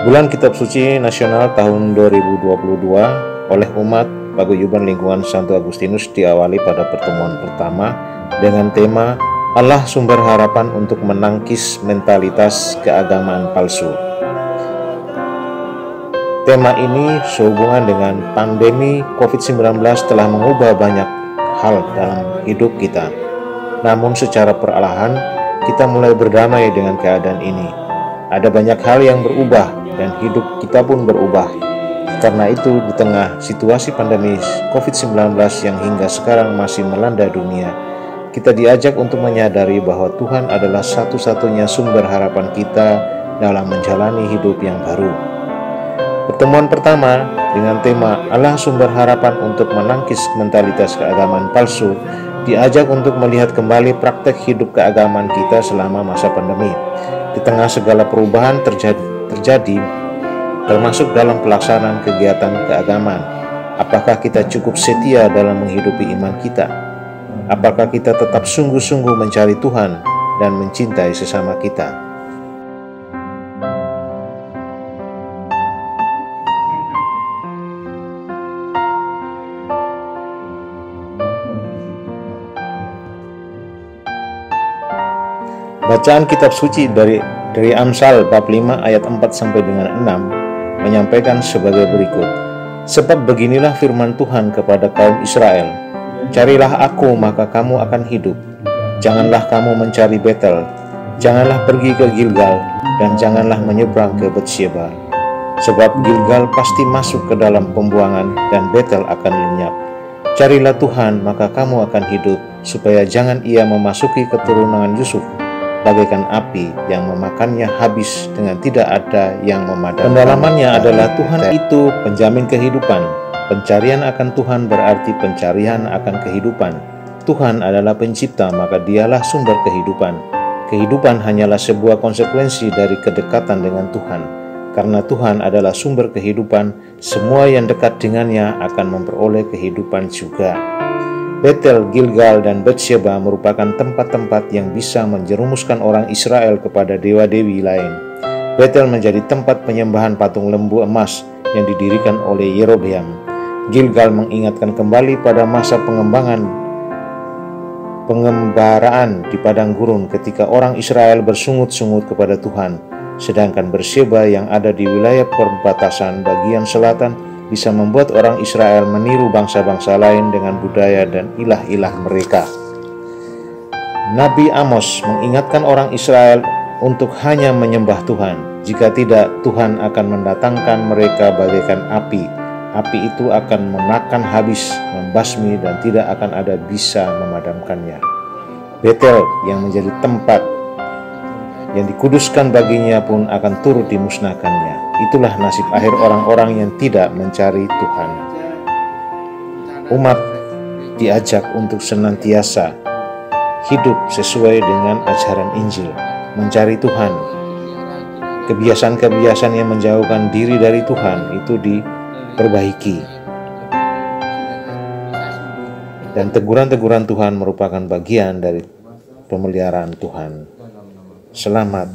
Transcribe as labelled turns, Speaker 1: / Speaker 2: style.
Speaker 1: Bulan Kitab Suci Nasional tahun 2022 oleh umat Paguyuban Lingkungan Santo Agustinus diawali pada pertemuan pertama dengan tema Allah Sumber Harapan untuk Menangkis Mentalitas Keagamaan Palsu. Tema ini sehubungan dengan pandemi COVID-19 telah mengubah banyak hal dalam hidup kita. Namun secara perlahan kita mulai berdamai dengan keadaan ini. Ada banyak hal yang berubah dan hidup kita pun berubah. Karena itu, di tengah situasi pandemi COVID-19 yang hingga sekarang masih melanda dunia, kita diajak untuk menyadari bahwa Tuhan adalah satu-satunya sumber harapan kita dalam menjalani hidup yang baru. Pertemuan pertama dengan tema Allah Sumber Harapan untuk Menangkis Mentalitas Keagamaan Palsu diajak untuk melihat kembali praktek hidup keagamaan kita selama masa pandemi. Di tengah segala perubahan terjadi termasuk dalam pelaksanaan kegiatan keagamaan. Apakah kita cukup setia dalam menghidupi iman kita? Apakah kita tetap sungguh-sungguh mencari Tuhan dan mencintai sesama kita? Bacaan kitab suci dari Amsal bab 5 ayat 4 sampai dengan 6 menyampaikan sebagai berikut. Sebab beginilah firman Tuhan kepada kaum Israel, carilah aku maka kamu akan hidup. Janganlah kamu mencari Betel, janganlah pergi ke Gilgal, dan janganlah menyeberang ke Betsheba. Sebab Gilgal pasti masuk ke dalam pembuangan dan Betel akan lenyap. Carilah Tuhan maka kamu akan hidup, supaya jangan ia memasuki keturunan Yusuf bagaikan api yang memakannya habis dengan tidak ada yang memadamkan. Pendalamannya adalah Tuhan itu penjamin kehidupan. Pencarian akan Tuhan berarti pencarian akan kehidupan. Tuhan adalah pencipta, maka dialah sumber kehidupan. Kehidupan hanyalah sebuah konsekuensi dari kedekatan dengan Tuhan. Karena Tuhan adalah sumber kehidupan, semua yang dekat dengannya akan memperoleh kehidupan juga. Betel, Gilgal, dan Betsheba merupakan tempat-tempat yang bisa menjerumuskan orang Israel kepada dewa-dewi lain. Betel menjadi tempat penyembahan patung lembu emas yang didirikan oleh Yerobeam. Gilgal mengingatkan kembali pada masa pengembaraan di padang gurun ketika orang Israel bersungut-sungut kepada Tuhan. Sedangkan Betsheba yang ada di wilayah perbatasan bagian selatan bisa membuat orang Israel meniru bangsa-bangsa lain dengan budaya dan ilah-ilah mereka. Nabi Amos mengingatkan orang Israel untuk hanya menyembah Tuhan. Jika tidak, Tuhan akan mendatangkan mereka bagaikan api. Api itu akan memakan habis, membasmi, dan tidak akan ada bisa memadamkannya. Betel yang menjadi tempat yang dikuduskan baginya pun akan turut dimusnahkannya. Itulah nasib akhir orang-orang yang tidak mencari Tuhan. Umat diajak untuk senantiasa hidup sesuai dengan ajaran Injil, mencari Tuhan. Kebiasaan-kebiasaan yang menjauhkan diri dari Tuhan itu diperbaiki. Dan teguran-teguran Tuhan merupakan bagian dari pemeliharaan Tuhan. Selamat